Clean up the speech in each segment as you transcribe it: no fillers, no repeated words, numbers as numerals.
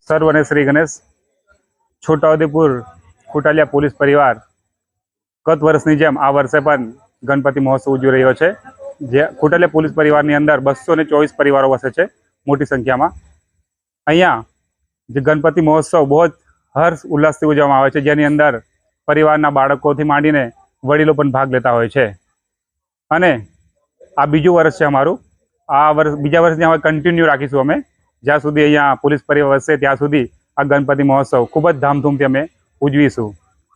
સર્વને શ્રી ગણેશ. છોટાઉદેપુર કુટાલિયા પોલીસ પરિવાર ગત વર્ષની જેમ આ વર્ષે પણ ગણપતિ મહોત્સવ ઉજવી રહ્યો છે. જે કુટાલિયા પોલીસ પરિવારની અંદર 224 પરિવારો વસે છે મોટી સંખ્યામાં. અહીંયા જે ગણપતિ મહોત્સવ બહુ જ હર્ષ ઉલ્લાસથી ઉજવવામાં આવે છે, જેની અંદર પરિવારના બાળકોથી માંડીને વડીલો પણ ભાગ લેતા હોય છે. અને આ બીજું વર્ષ છે અમારું. આ વર્ષ બીજા વર્ષની હવે કન્ટિન્યુ રાખીશું અમે. જ્યાં સુધી અહીંયા પોલીસ પરિવાર વસે ત્યાં સુધી આ ગણપતિ મહોત્સવ ખૂબ જ ધામધૂમથી અમે ઉજવીશું.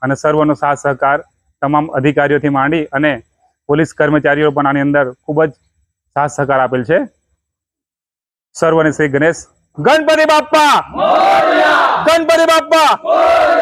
અને સર્વનો સાથ સહકાર તમામ અધિકારીઓથી માંડી અને પોલીસ કર્મચારીઓ પણ આની અંદર ખૂબ જ સાથ સહકાર આપેલ છે. સર્વને શ્રી ગણેશ. ગણપતિ બાપ્પા, ગણપતિ બાપ્પા.